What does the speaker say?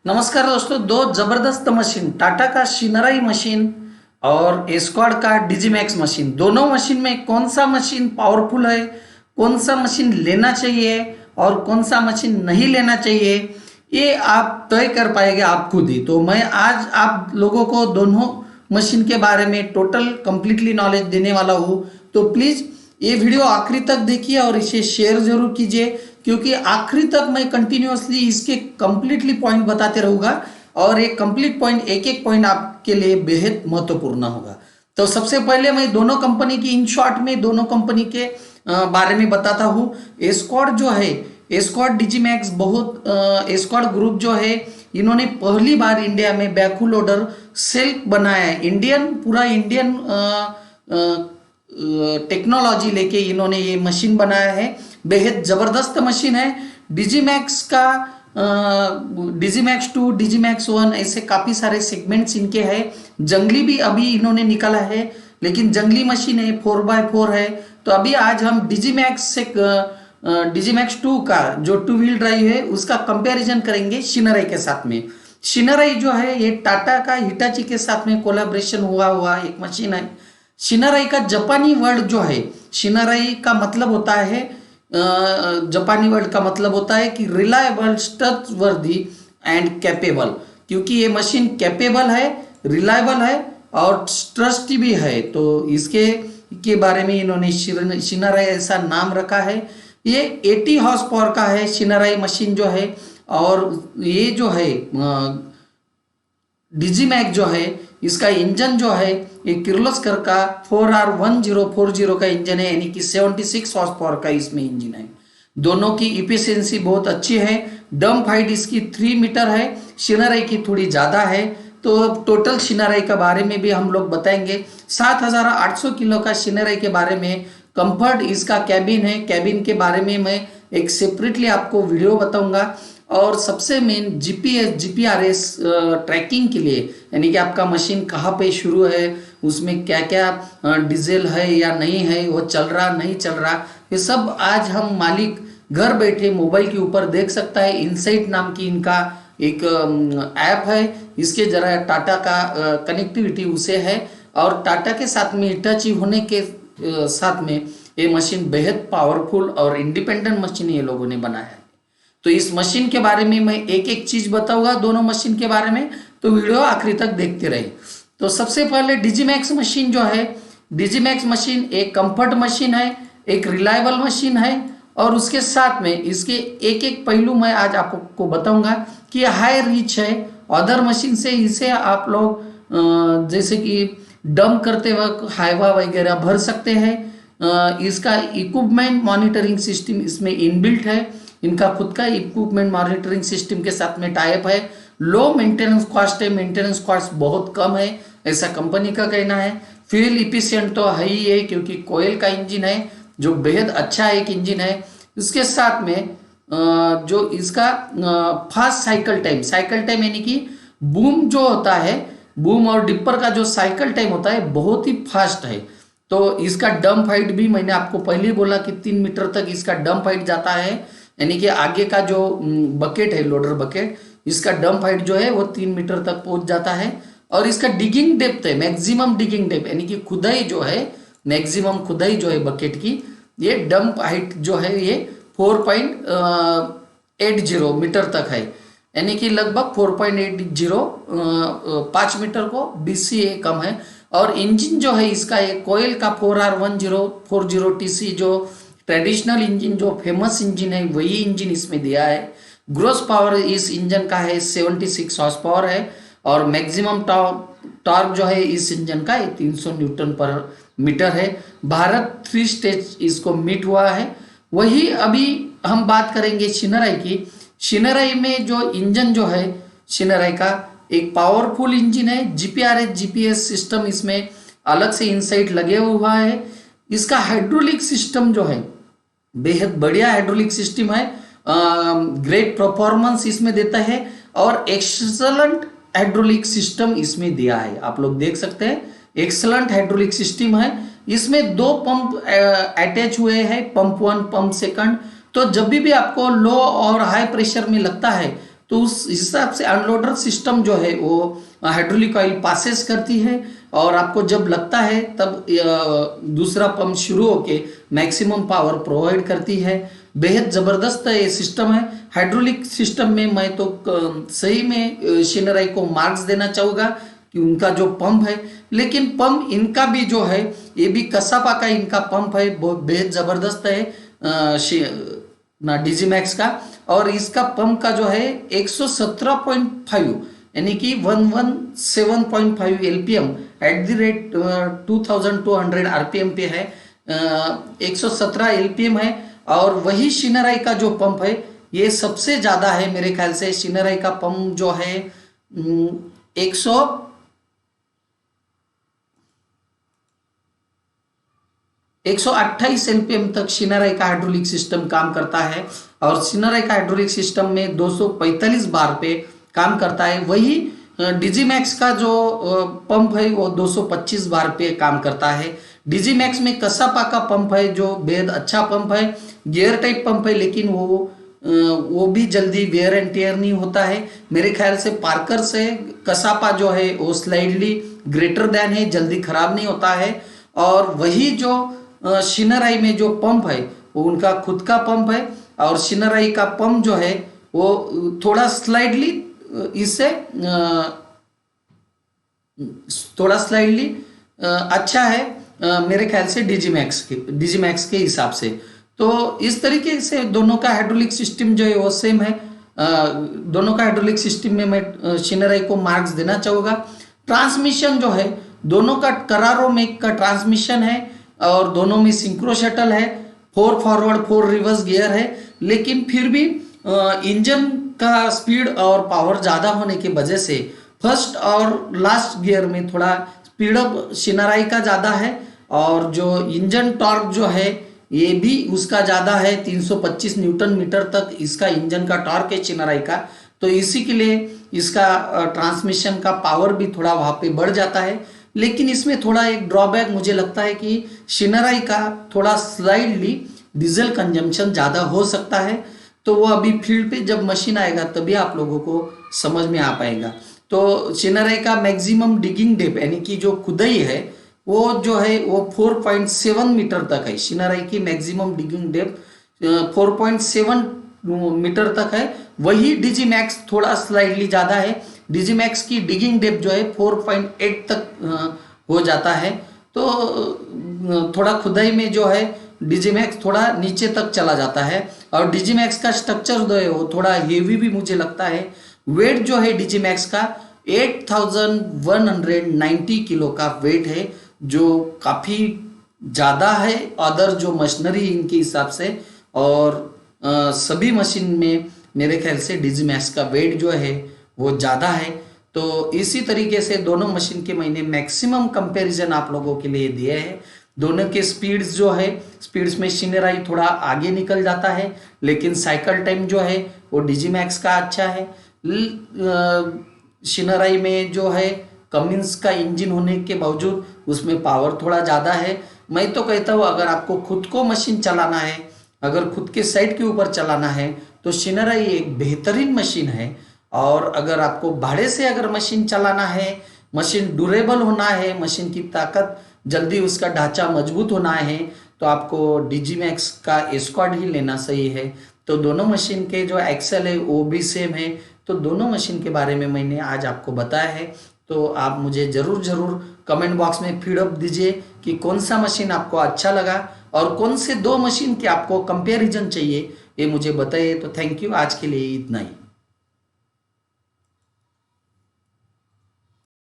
नमस्कार दोस्तों। दो जबरदस्त मशीन, टाटा का शिनराई मशीन और एस्क्वाड का डिजीमैक्स मशीन, दोनों मशीन में कौन सा मशीन पावरफुल है, कौन सा मशीन लेना चाहिए और कौन सा मशीन नहीं लेना चाहिए, ये आप तय कर पाएंगे आप खुद ही। तो मैं आज आप लोगों को दोनों मशीन के बारे में टोटल कंप्लीटली नॉलेज देने वाला हूँ। तो प्लीज़ ये वीडियो आखिरी तक देखिए और इसे शेयर जरूर कीजिए, क्योंकि आखिरी तक मैं कंटिन्यूअसली इसके कंप्लीटली पॉइंट बताते रहूँगा और एक कंप्लीट पॉइंट, एक एक पॉइंट आपके लिए बेहद महत्वपूर्ण होगा। तो सबसे पहले मैं दोनों कंपनी की इन शॉर्ट में दोनों कंपनी के बारे में बताता हूँ। एस्क्वाड जो है, एस्क्वाड डिजीमैक्स बहुत एस्क्वाड ग्रुप जो है, इन्होंने पहली बार इंडिया में बैकहो लोडर सेल्फ बनाया है। इंडियन, पूरा इंडियन टेक्नोलॉजी लेके इन्होंने ये मशीन बनाया है। बेहद जबरदस्त मशीन है। डिजीमैक्स का डिजीमैक्स 2, डिजीमैक्स 1 ऐसे काफी सारे सेगमेंट्स इनके हैं। जंगली भी अभी इन्होंने निकाला है, लेकिन जंगली मशीन है, 4x4 है। तो अभी आज हम डिजीमैक्स से डिजीमैक्स 2 का जो 2 व्हील ड्राइव है उसका कंपैरिजन करेंगे शिनराई के साथ में। शिनराई जो है ये टाटा का हिटाची के साथ में कोलैबोरेशन हुआ एक मशीन है। शिनराई का जापानी वर्ड जो है, शिनराई का मतलब होता है, जापानी वर्ड का मतलब होता है कि रिलायबल, ट्रस्टवर्दी एंड कैपेबल। क्योंकि ये मशीन कैपेबल है, रिलायबल है और ट्रस्टी भी है, तो इसके के बारे में इन्होंने शिनराई ऐसा नाम रखा है। ये 80 हॉर्स पावर का है शिनराई मशीन जो है। और ये जो है डिजीमैक्स जो है, इसका इंजन जो है ये किर्लोस्कर का 4R1040 का इंजन है, यानी कि 76 हॉर्स पावर का इसमें इंजन है। दोनों की इफिशियंसी बहुत अच्छी है। डंप हाइट इसकी 3 मीटर है, शिनराई की थोड़ी ज़्यादा है। तो टोटल शिनराई के बारे में भी हम लोग बताएंगे। 7800 किलो का शिनराई के बारे में। कंफर्ट इसका कैबिन है, कैबिन के बारे में मैं एक सेपरेटली आपको वीडियो बताऊंगा। और सबसे मेन जीपीएस, जीपीआरएस ट्रैकिंग के लिए, यानी कि आपका मशीन कहाँ पे शुरू है, उसमें क्या क्या डीजल है या नहीं है, वो चल रहा नहीं चल रहा, ये सब आज हम मालिक घर बैठे मोबाइल के ऊपर देख सकता है। इनसाइट नाम की इनका एक ऐप है, इसके जरा टाटा का कनेक्टिविटी उसे है। और टाटा के साथ में हिटाची होने के साथ में ये मशीन बेहद पावरफुल और इंडिपेंडेंट मशीन ये लोगों ने बनाया है। तो इस मशीन के बारे में मैं एक एक चीज बताऊंगा दोनों मशीन के बारे में, तो वीडियो आखिरी तक देखते रहे। तो सबसे पहले डिजीमैक्स मशीन जो है, डिजीमैक्स मशीन एक कंफर्ट मशीन है, एक रिलायबल मशीन है। और उसके साथ में इसके एक एक पहलू मैं आज आपको बताऊंगा कि हाई रीच है। अदर मशीन से इसे आप लोग जैसे कि डंप करते वक्त हाइवा वगैरह भर सकते हैं। इसका इक्विपमेंट मॉनिटरिंग सिस्टम इसमें इनबिल्ट है। इनका खुद का इक्विपमेंट मॉनिटरिंग सिस्टम के साथ में टाइप है। लो मेंटेनेंस कॉस्ट है, मेंटेनेंस कॉस्ट बहुत कम है, ऐसा कंपनी का कहना है। फ्यूल इफिशिएंट तो है ही है, क्योंकि कोयल का इंजन है जो बेहद अच्छा एक इंजन है। इसके साथ में जो इसका फास्ट साइकिल टाइम यानी कि बूम जो होता है, बूम और डिपर का जो साइकिल टाइम होता है बहुत ही फास्ट है। तो इसका डंप हाइट भी मैंने आपको पहले ही बोला कि 3 मीटर तक इसका डंप हाइट जाता है, यानी कि आगे का जो बकेट है, लोडर बकेट, इसका डंप हाइट जो है वो 3 मीटर तक पहुंच जाता है। और इसका डिगिंग डेप्थ है, मैक्सिमम डिगिंग डेप्थ, यानी कि खुदाई जो है, मैक्सिमम खुदाई जो है बकेट की, ये डंप हाइट जो है ये 4.80 मीटर तक है, यानी कि लगभग 4.80 5 मीटर को बीसी कम है। और इंजन जो है इसका एक कोयल का 4R1040 TC जो ट्रेडिशनल इंजन, जो फेमस इंजन है, वही इंजन इसमें दिया है। ग्रॉस पावर इस इंजन का है 76 हॉर्स पावर है। और मैक्सिमम टॉर्क जो है इस इंजन का 300 न्यूटन पर मीटर है। भारत 3 स्टेज इसको मीट हुआ है। वही अभी हम बात करेंगे शिनराई की। शिनराई में जो इंजन जो है शिनराई का एक पावरफुल इंजन है। जीपीआरएस जीपीएस सिस्टम इसमें अलग से इनसाइट लगे हुआ है। इसका हाइड्रोलिक सिस्टम जो है बेहद बढ़िया हाइड्रोलिक सिस्टम है। ग्रेट परफॉर्मेंस इसमें देता है और एक्सलेंट हाइड्रोलिक सिस्टम इसमें दिया है। आप लोग देख सकते हैं, एक्सलेंट हाइड्रोलिक सिस्टम है। इसमें 2 पंप अटैच हुए हैं, पंप 1, पंप 2। तो जब भी आपको लो और हाई प्रेशर में लगता है तो उस हिसाब से अनलोडर सिस्टम जो है वो हाइड्रोलिक ऑयल पासेस करती है और आपको जब लगता है तब दूसरा पंप शुरू होके मैक्सिमम पावर प्रोवाइड करती है। बेहद ज़बरदस्त ये सिस्टम है। हाइड्रोलिक सिस्टम में मैं तो सही में शिनराई को मार्क्स देना चाहूँगा कि उनका जो पंप है, लेकिन पंप इनका भी जो है ये भी कसापा का इनका पंप है, बहुत बेहद ज़बरदस्त है ना डिजीमैक्स का। और इसका पंप का जो है 117.5 यानी कि 117.5 LPM at the rate 2200 RPM पे है। 117 एलपीएम है। और वही शिनराई का जो पंप है ये सबसे ज़्यादा है मेरे ख्याल से। शिनराई का पंप जो है 128 एलपीएम तक शिनराई का हाइड्रोलिक सिस्टम काम करता है और शिनराई का हाइड्रोलिक सिस्टम में 245 बार पे काम करता है। वही डिजीमैक्स का जो पंप है वो 225 बार पे काम करता है। डिजीमैक्स में कसापा का पंप है जो बेहद अच्छा पंप है, गियर टाइप पंप है, लेकिन वो भी जल्दी वेयर एंड टेयर नहीं होता है। मेरे ख्याल से पार्कर से कसापा जो है वो स्लाइडली ग्रेटर देन है, जल्दी खराब नहीं होता है। और वही जो शिनराई में जो पंप है वो उनका खुद का पंप है और शिनराई का पंप जो है वो थोड़ा स्लाइडली इससे थोड़ा स्लाइडली अच्छा है मेरे ख्याल से डिजीमैक्स के हिसाब से। तो इस तरीके से दोनों का हाइड्रोलिक सिस्टम जो है वो सेम है। दोनों का हाइड्रोलिक सिस्टम में मैं शिनराई को मार्क्स देना चाहूँगा। ट्रांसमिशन जो है दोनों का करारो मेक का ट्रांसमिशन है और दोनों में सिंक्रो शटल है, 4 फॉरवर्ड 4 रिवर्स गियर है, लेकिन फिर भी इंजन का स्पीड और पावर ज़्यादा होने की वजह से फर्स्ट और लास्ट गियर में थोड़ा स्पीड अप शिनराई का ज़्यादा है और जो इंजन टॉर्क जो है ये भी उसका ज़्यादा है। 325 न्यूटन मीटर तक इसका इंजन का टॉर्क है शिनराई का। तो इसी के लिए इसका ट्रांसमिशन का पावर भी थोड़ा वहाँ पे बढ़ जाता है। लेकिन इसमें थोड़ा एक ड्रॉबैक मुझे लगता है कि शिनराई का थोड़ा स्लाइडली डीजल कंजम्पशन ज़्यादा हो सकता है। तो वो अभी फील्ड पे जब मशीन आएगा तभी आप लोगों को समझ में आ पाएगा। तो शिनराई का मैक्सिमम डिगिंग डेप यानी कि जो खुदाई है वो जो है वो 4.7 मीटर तक है। शिनराई की मैक्सिमम डिगिंग डेप 4.7 मीटर तक है। वही डिजीमैक्स थोड़ा स्लाइडली ज़्यादा है। डिजीमैक्स की डिगिंग डेप जो है 4.8 तक हो जाता है। तो थोड़ा खुदाई में जो है डिजीमैक्स थोड़ा नीचे तक चला जाता है। और डिजीमैक्स का स्ट्रक्चर जो है वो थोड़ा हेवी भी मुझे लगता है। वेट जो है डिजीमैक्स का 8190 किलो का वेट है, जो काफ़ी ज़्यादा है अदर जो मशीनरी इनके हिसाब से। और सभी मशीन में मेरे ख्याल से डिजीमैक्स का वेट जो है वो ज़्यादा है। तो इसी तरीके से दोनों मशीन के मैंने मैक्सिमम कंपैरिजन आप लोगों के लिए दिए हैं। दोनों के स्पीड्स जो है स्पीड्स में शिनराई थोड़ा आगे निकल जाता है, लेकिन साइकिल टाइम जो है वो डिजीमैक्स का अच्छा है। शिनराई में जो है कमिंस का इंजन होने के बावजूद उसमें पावर थोड़ा ज़्यादा है। मैं तो कहता हूँ अगर आपको खुद को मशीन चलाना है, अगर खुद के साइड के ऊपर चलाना है तो शिनराई एक बेहतरीन मशीन है। और अगर आपको भाड़े से अगर मशीन चलाना है, मशीन ड्यूरेबल होना है, मशीन की ताकत जल्दी उसका ढांचा मजबूत होना है, तो आपको डिजीमैक्स का एस्क्वाड ही लेना सही है। तो दोनों मशीन के जो एक्सेल है वो भी सेम है। तो दोनों मशीन के बारे में मैंने आज आपको बताया है। तो आप मुझे ज़रूर कमेंट बॉक्स में फीडबैक दीजिए कि कौन सा मशीन आपको अच्छा लगा और कौन से दो मशीन के आपको कंपैरिजन चाहिए, ये मुझे बताइए। तो थैंक यू, आज के लिए इतना ही।